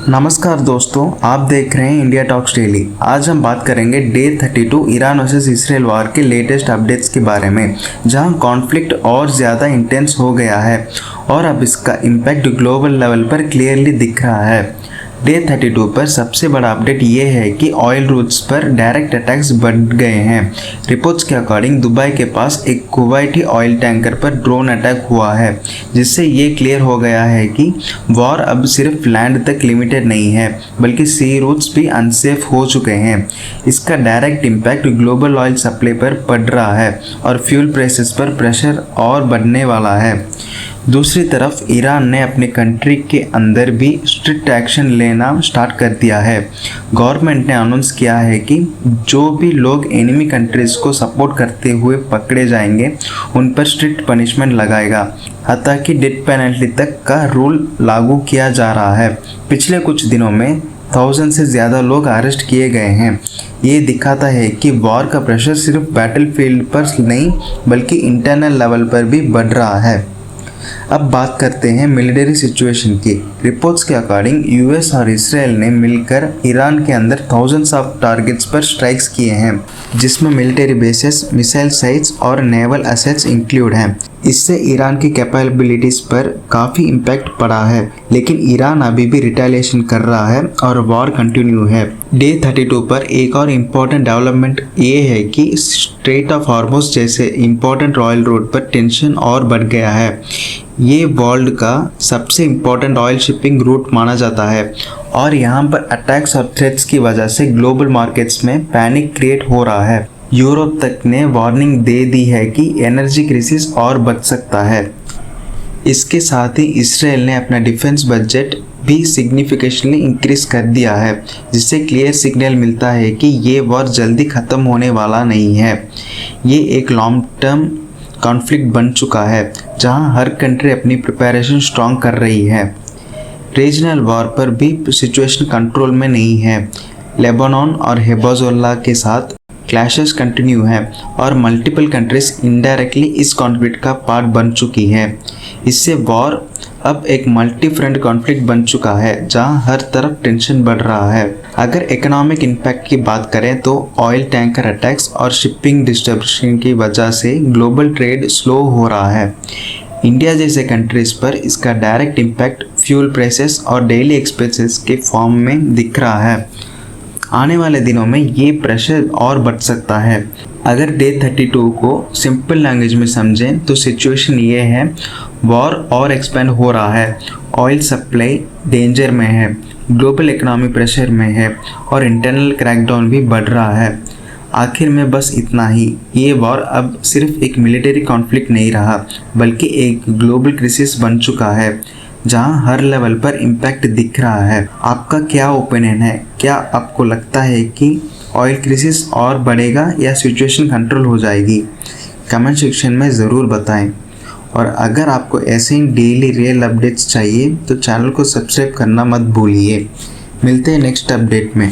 नमस्कार दोस्तों, आप देख रहे हैं इंडिया टॉक्स डेली। आज हम बात करेंगे डे 32 ईरान वर्सेस इसराइल वार के लेटेस्ट अपडेट्स के बारे में, जहां कॉन्फ्लिक्ट और ज़्यादा इंटेंस हो गया है और अब इसका इम्पैक्ट ग्लोबल लेवल पर क्लियरली दिख रहा है। डे 32 पर सबसे बड़ा अपडेट ये है कि ऑयल रूट्स पर डायरेक्ट अटैक्स बढ़ गए हैं। रिपोर्ट्स के अकॉर्डिंग दुबई के पास एक कुवैती ऑयल टैंकर पर ड्रोन अटैक हुआ है, जिससे ये क्लियर हो गया है कि वॉर अब सिर्फ लैंड तक लिमिटेड नहीं है, बल्कि सी रूट्स भी अनसेफ हो चुके हैं। इसका direct impact global oil supply पर पड़ रहा है और फ्यूल प्राइसेस पर प्रेशर और बढ़ने वाला है। दूसरी तरफ ईरान ने अपने कंट्री के अंदर भी स्ट्रिक्ट एक्शन लेना स्टार्ट कर दिया है। गवर्नमेंट ने अनाउंस किया है कि जो भी लोग एनिमी कंट्रीज को सपोर्ट करते हुए पकड़े जाएंगे, उन पर स्ट्रिक्ट पनिशमेंट लगाएगा, हत्ता कि डेथ पेनल्टी तक का रूल लागू किया जा रहा है। पिछले कुछ दिनों में 1000 से ज़्यादा लोग अरेस्ट किए गए हैं। ये दिखाता है कि वॉर का प्रेशर सिर्फ बैटलफील्ड पर नहीं, बल्कि इंटरनल लेवल पर भी बढ़ रहा है। अब बात करते हैं मिलिट्री सिचुएशन की। रिपोर्ट्स के अकॉर्डिंग यूएस और इसराइल ने मिलकर ईरान के अंदर थाउजेंड्स ऑफ टारगेट्स पर स्ट्राइक्स किए हैं, जिसमें मिलिट्री बेसेस, मिसाइल साइट्स और नेवल एसेट्स इंक्लूड हैं। इससे ईरान की कैपेबिलिटीज़ पर काफ़ी इम्पैक्ट पड़ा है, लेकिन ईरान अभी भी रिटेलिएशन कर रहा है और वॉर कंटिन्यू है। डे 32 पर एक और इम्पॉर्टेंट डेवलपमेंट ये है कि स्ट्रेट ऑफ हॉर्मुज़ जैसे इम्पॉर्टेंट ऑयल रूट पर टेंशन और बढ़ गया है। ये वर्ल्ड का सबसे इम्पॉर्टेंट ऑयल शिपिंग रूट माना जाता है और यहाँ पर अटैक्स और थ्रेट्स की वजह से ग्लोबल मार्केट्स में पैनिक क्रिएट हो रहा है। यूरोप तक ने वार्निंग दे दी है कि एनर्जी क्राइसिस और बढ़ सकता है। इसके साथ ही इसराइल ने अपना डिफेंस बजट भी सिग्निफिकेंटली इंक्रीज कर दिया है, जिससे क्लियर सिग्नल मिलता है कि ये वॉर जल्दी ख़त्म होने वाला नहीं है। ये एक लॉन्ग टर्म कॉन्फ्लिक्ट बन चुका है, जहां हर कंट्री अपनी प्रिपरेशन स्ट्रॉन्ग कर रही है। रीजनल वॉर पर भी सिचुएशन कंट्रोल में नहीं है। लेबनान और हिजबुल्लाह के साथ क्लैशेस कंटिन्यू है और मल्टीपल कंट्रीज इनडायरेक्टली इस कॉन्फ्लिक्ट का पार्ट बन चुकी है। इससे वॉर अब एक मल्टी फ्रंट कॉन्फ्लिक्ट बन चुका है, जहां हर तरफ टेंशन बढ़ रहा है। अगर इकोनॉमिक इम्पैक्ट की बात करें तो ऑयल टैंकर अटैक्स और शिपिंग डिस्टर्बेंस की वजह से ग्लोबल ट्रेड स्लो हो रहा है। इंडिया जैसे कंट्रीज पर इसका डायरेक्ट इम्पैक्ट फ्यूल प्राइसेस और डेली एक्सपेंसेस के फॉर्म में दिख रहा है। आने वाले दिनों में ये प्रेशर और बढ़ सकता है। अगर डे 32 को सिंपल लैंग्वेज में समझें तो सिचुएशन ये है, वॉर और एक्सपेंड हो रहा है, ऑयल सप्लाई डेंजर में है, ग्लोबल इकोनॉमी प्रेशर में है और इंटरनल क्रैकडाउन भी बढ़ रहा है। आखिर में बस इतना ही, ये वॉर अब सिर्फ एक मिलिट्री कॉन्फ्लिक्ट नहीं रहा, बल्कि एक ग्लोबल क्राइसिस बन चुका है, जहां हर लेवल पर इम्पैक्ट दिख रहा है। आपका क्या ओपिनियन है? क्या आपको लगता है कि ऑयल क्राइसिस और बढ़ेगा या सिचुएशन कंट्रोल हो जाएगी? कमेंट सेक्शन में ज़रूर बताएं। और अगर आपको ऐसे ही डेली रियल अपडेट्स चाहिए तो चैनल को सब्सक्राइब करना मत भूलिए। मिलते हैं नेक्स्ट अपडेट में।